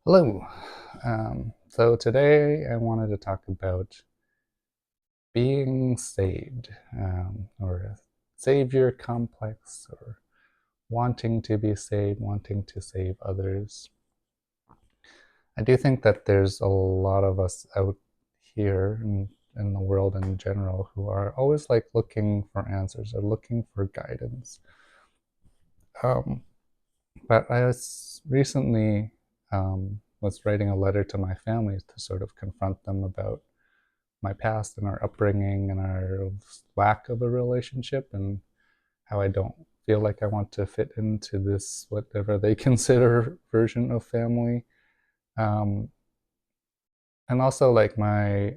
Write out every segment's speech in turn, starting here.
Hello. So today I wanted to talk about being saved, or a savior complex, or wanting to be saved, wanting to save others. I do think that there's a lot of us out here in the world in general who are always like looking for answers or looking for guidance. Um, but I was recently was writing a letter to my family to sort of confront them about my past and our upbringing and our lack of a relationship and how I don't feel like I want to fit into this whatever they consider version of family. Um, and also like my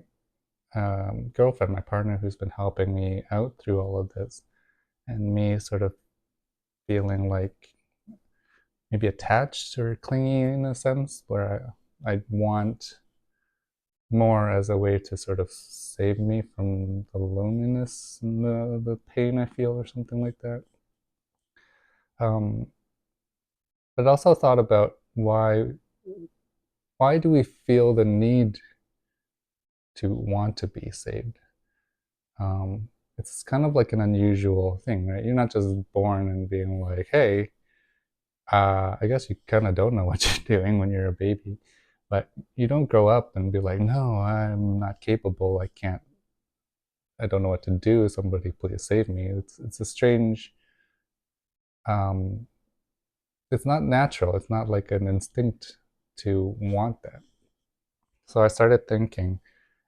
girlfriend, my partner, who's been helping me out through all of this, and me sort of feeling like maybe attached or clingy in a sense, where I want more as a way to sort of save me from the loneliness and the pain I feel or something like that. Um, but also thought about why do we feel the need to want to be saved? Um, it's kind of like an unusual thing, right? You're not just born and being like, hey, I guess you kind of don't know what you're doing when you're a baby, but you don't grow up and be like, no, I'm not capable. I don't know what to do. Somebody please save me. It's a strange. Um, it's not natural. It's not like an instinct to want that. So I started thinking,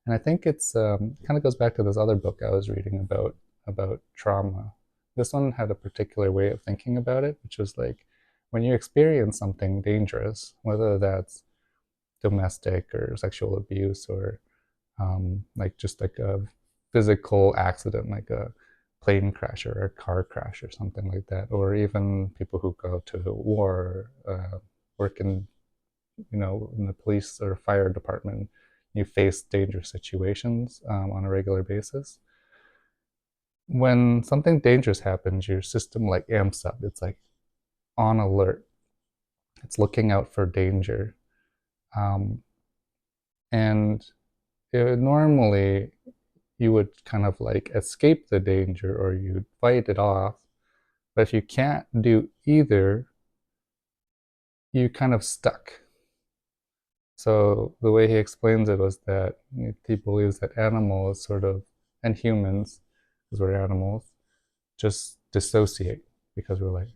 and I think it's kind of goes back to this other book I was reading about trauma. This one had a particular way of thinking about it, which was like when you experience something dangerous, whether that's domestic or sexual abuse or like just like a physical accident, like a plane crash or a car crash or something like that, or even people who go to war, work in in the police or fire department. You face dangerous situations on a regular basis. When something dangerous happens, your system like amps up. It's like on alert. It's looking out for danger, um, and normally you would kind of like escape the danger or you'd fight it off. But if you can't do either, you kind of stuck. So the way he explains it was that he believes that animals sort of, and humans, because we're animals, just dissociate because we're like,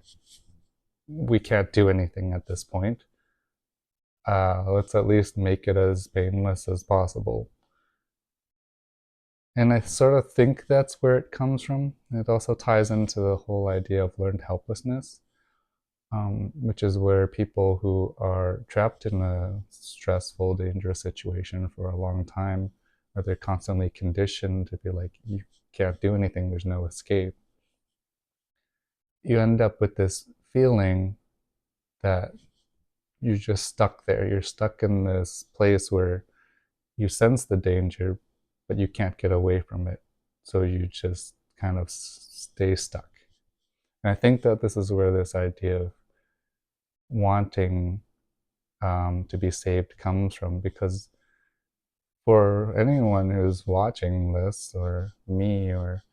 we can't do anything at this point. Let's at least make it as painless as possible. And I sort of think that's where it comes from. It also ties into the whole idea of learned helplessness, which is where people who are trapped in a stressful, dangerous situation for a long time, where they're constantly conditioned to be like, you can't do anything, there's no escape, you end up with this feeling that you're just stuck there. You're stuck in this place where you sense the danger, but you can't get away from it. So you just kind of stay stuck. And I think that this is where this idea of wanting to be saved comes from, because for anyone who's watching this, or me, or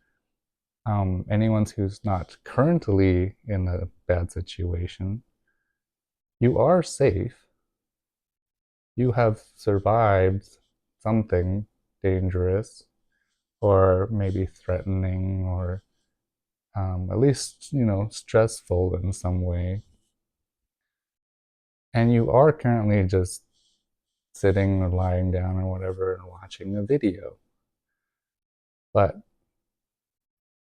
anyone who's not currently in a bad situation, you are safe. You have survived something dangerous or maybe threatening or at least, stressful in some way. And you are currently just sitting or lying down or whatever and watching a video. But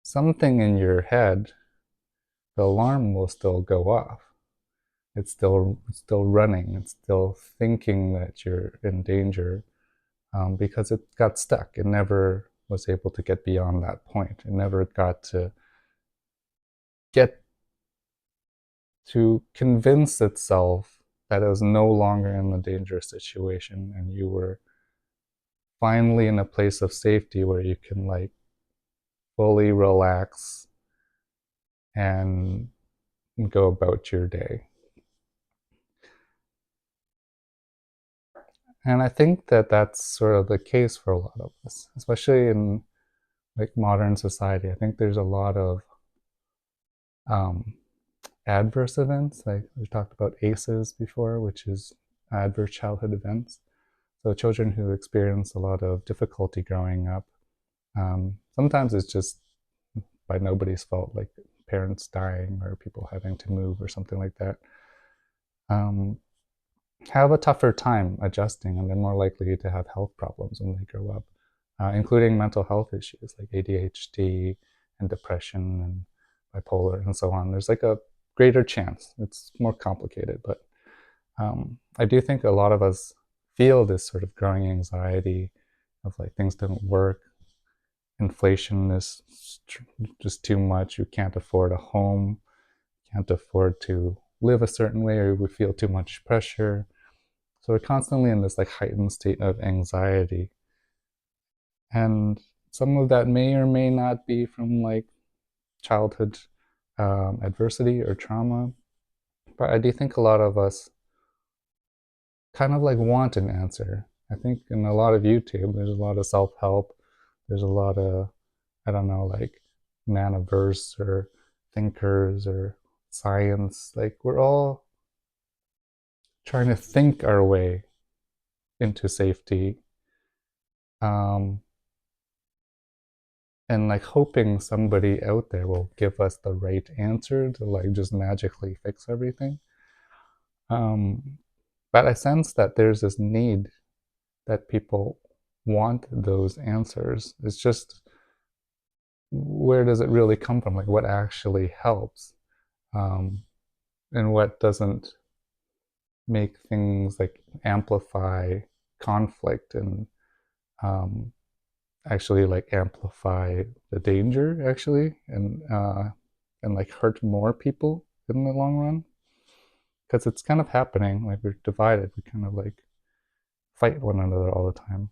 something in your head, the alarm will still go off. It's still running. It's still thinking that you're in danger, because it got stuck. It never was able to get beyond that point. It never got to get to convince itself that it was no longer in a dangerous situation and you were finally in a place of safety where you can like fully relax and go about your day. And I think that that's sort of the case for a lot of us, especially in like modern society. I think there's a lot of um, adverse events. Like we talked about ACEs before, which is adverse childhood events. So children who experience a lot of difficulty growing up, sometimes it's just by nobody's fault, like parents dying or people having to move or something like that, um, have a tougher time adjusting, and they're more likely to have health problems when they grow up, including mental health issues like ADHD and depression and bipolar and so on. There's like a greater chance. It's more complicated, but I do think a lot of us feel this sort of growing anxiety of like things don't work. Inflation is just too much. You can't afford a home, can't afford to live a certain way, or we feel too much pressure. So we're constantly in this like heightened state of anxiety. And some of that may or may not be from like childhood adversity or trauma. But I do think a lot of us kind of like want an answer. I think in a lot of YouTube, there's a lot of self help. There's a lot of, I don't know, like manaverse or thinkers or science. Like we're all trying to think our way into safety, um, and like hoping somebody out there will give us the right answer to like just magically fix everything. Um, but I sense that there's this need that people want those answers. It's just where does it really come from? Like what actually helps, um, and what doesn't make things like amplify conflict and um, actually like amplify the danger actually, and like hurt more people in the long run, because it's kind of happening. Like we're divided. We kind of like fight one another all the time.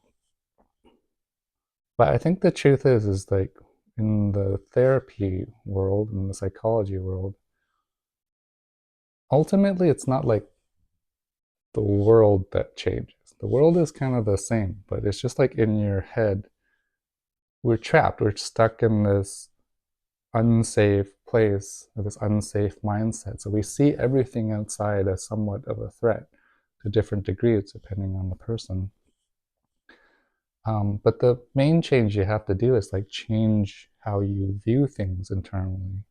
But I think the truth is like in the therapy world, in the psychology world, ultimately it's not like the world that changes. The world is kind of the same, but it's just like in your head, we're trapped. We're stuck in this unsafe place, or this unsafe mindset. So we see everything outside as somewhat of a threat to different degrees, depending on the person. But the main change you have to do is like change how you view things internally.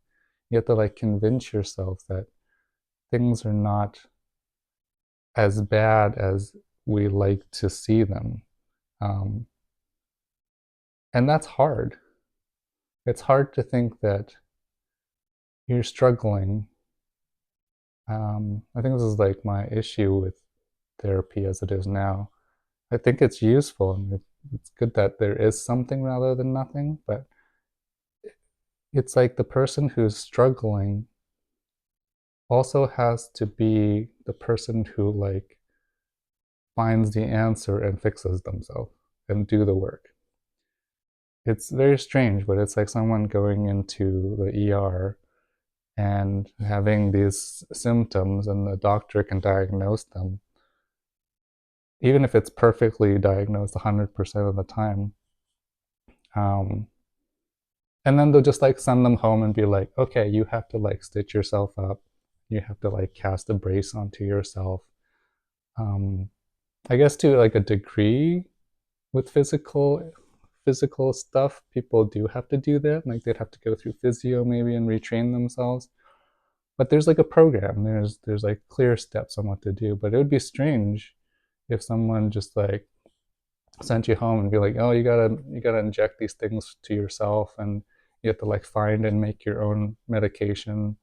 You have to like convince yourself that things are not as bad as we like to see them. Um, and that's hard. It's hard to think that you're struggling. I think this is like my issue with therapy as it is now. I think it's useful and it's good that there is something rather than nothing, but it's like the person who's struggling also has to be the person who like finds the answer and fixes themselves and do the work. It's very strange, but it's like someone going into the ER and having these symptoms, and the doctor can diagnose them, even if it's perfectly diagnosed 100% of the time. Um, and then they'll just like send them home and be like, okay, you have to like stitch yourself up. You have to like cast a brace onto yourself. Um, I guess to like a degree with physical stuff, people do have to do that. Like they'd have to go through physio maybe and retrain themselves. But there's like a program. There's like clear steps on what to do. But it would be strange if someone just like sent you home and be like, oh, you gotta inject these things to yourself, and you have to like find and make your own medication.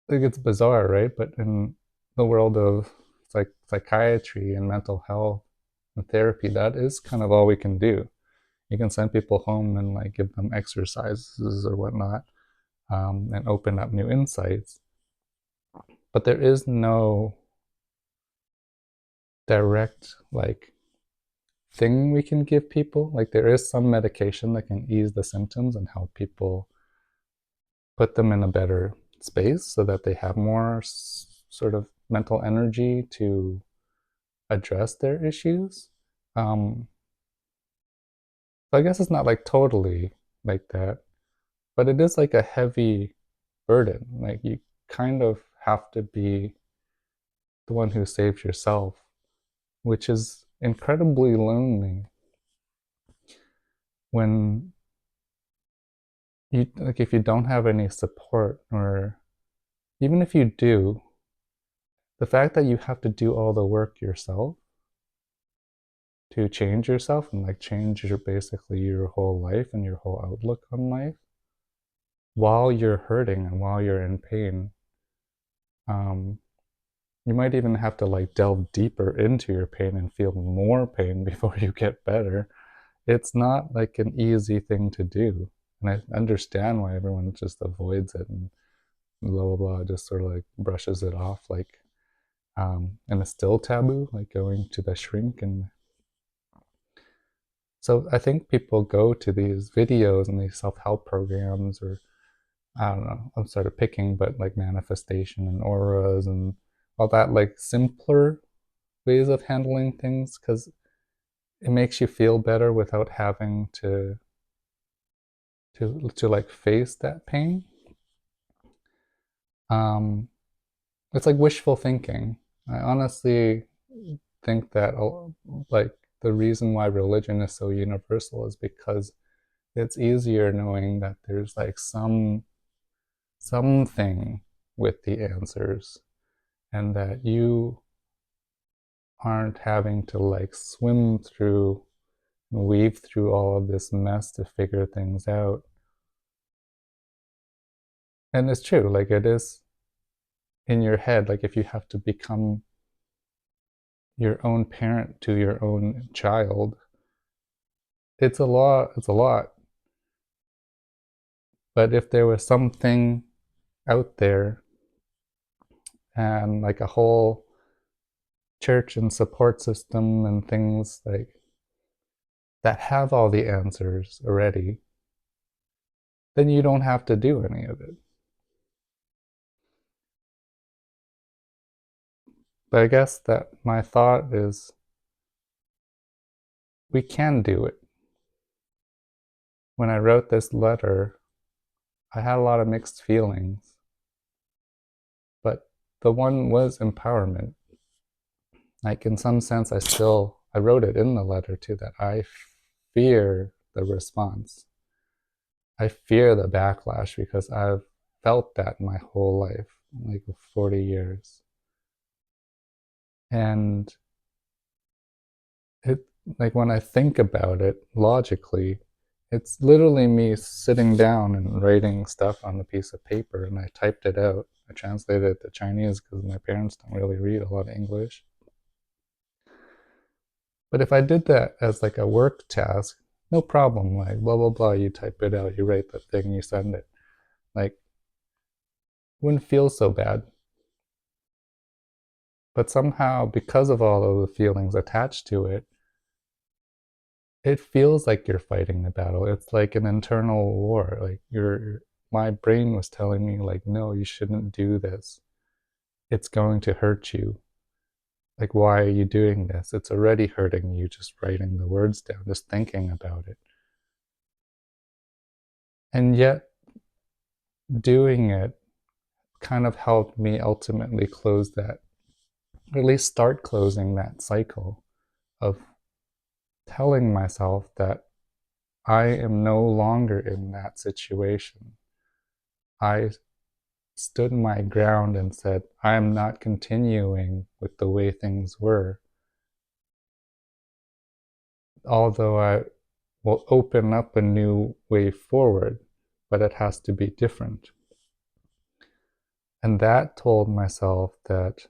Like it's bizarre, right? But in the world of like psychiatry and mental health and therapy, that is kind of all we can do. You can send people home and like give them exercises or whatnot, and open up new insights. But there is no direct like thing we can give people. Like there is some medication that can ease the symptoms and help people put them in a better space so that they have more sort of mental energy to address their issues. So I guess it's not like totally like that, but it is like a heavy burden. Like you kind of have to be the one who saves yourself, which is incredibly lonely when you like if you don't have any support, or even if you do, the fact that you have to do all the work yourself to change yourself and like change your basically your whole life and your whole outlook on life while you're hurting and while you're in pain. um, you might even have to like delve deeper into your pain and feel more pain before you get better. It's not like an easy thing to do, and I understand why everyone just avoids it and blah blah blah, just sort of like brushes it off, like and it's still taboo, like going to the shrink. And so I think people go to these videos and these self-help programs, or I don't know, I'm sort of picking, but like manifestation and auras and all that, like simpler ways of handling things, because it makes you feel better without having to like face that pain. Um, it's like wishful thinking. I honestly think that like the reason why religion is so universal is because it's easier knowing that there's like something with the answers, and that you aren't having to like swim through and weave through all of this mess to figure things out. And it's true, like it is in your head, like if you have to become your own parent to your own child, it's a lot. But if there was something out there and like a whole church and support system and things like that have all the answers already, then you don't have to do any of it. But I guess that my thought is we can do it. When I wrote this letter, I had a lot of mixed feelings, but the one was empowerment. Like in some sense, I wrote it in the letter too, that I fear the response. I fear the backlash because I've felt that my whole life, like 40 years. And it, like when I think about it logically, it's literally me sitting down and writing stuff on a piece of paper, and I typed it out. I translated it to Chinese because my parents don't really read a lot of English. But if I did that as like a work task, no problem. Like blah blah blah, you type it out, you write the thing, you send it. Like wouldn't feel so bad. But somehow, because of all of the feelings attached to it, it feels like you're fighting a battle. It's like an internal war. Like my brain was telling me like, no, you shouldn't do this. It's going to hurt you. Like, why are you doing this? It's already hurting you just writing the words down, just thinking about it. And yet, doing it kind of helped me ultimately close that, or at least start closing that cycle of telling myself that I am no longer in that situation. I stood my ground and said, I am not continuing with the way things were, although I will open up a new way forward, but it has to be different. And that told myself that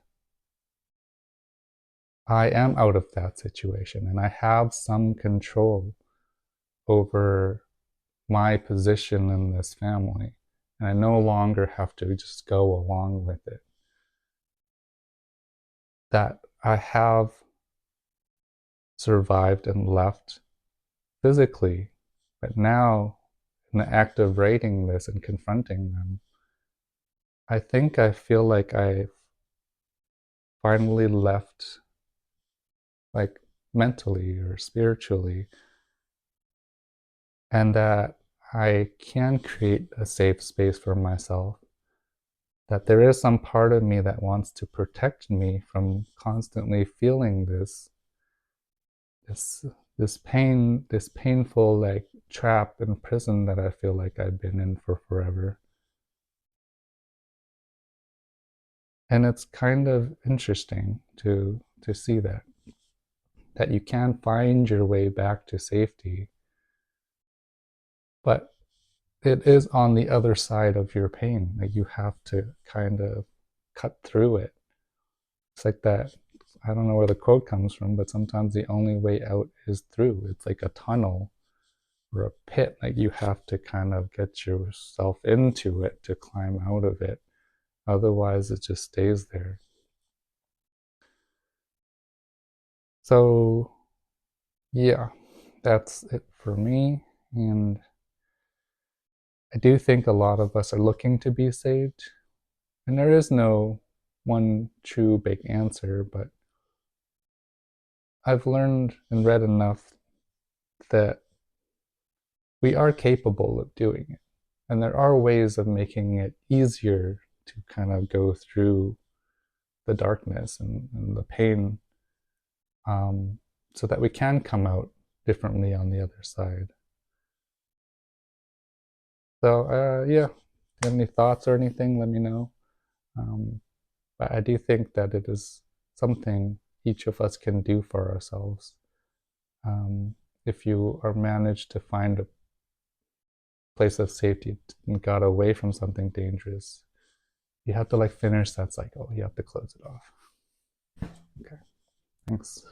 I am out of that situation and I have some control over my position in this family. And I no longer have to just go along with it. That I have survived and left physically, but now in the act of writing this and confronting them, I think I feel like I finally left like mentally or spiritually, and that I can create a safe space for myself, that there is some part of me that wants to protect me from constantly feeling this this pain, this painful like trap and prison that I feel like I've been in for forever. And it's kind of interesting to see that you can find your way back to safety, but it is on the other side of your pain. Like you have to kind of cut through it. It's like that. I don't know where the quote comes from, but sometimes the only way out is through. It's like a tunnel or a pit. Like you have to kind of get yourself into it to climb out of it. Otherwise, it just stays there. So, yeah, that's it for me. And I do think a lot of us are looking to be saved. And there is no one true big answer, but I've learned and read enough that we are capable of doing it. And there are ways of making it easier to kind of go through the darkness and the pain, um, so that we can come out differently on the other side. So, yeah, if you have any thoughts or anything, let me know. Um, but I do think that it is something each of us can do for ourselves. Um, if you are managed to find a place of safety and got away from something dangerous, you have to like finish that cycle. You have to close it off. Okay, thanks.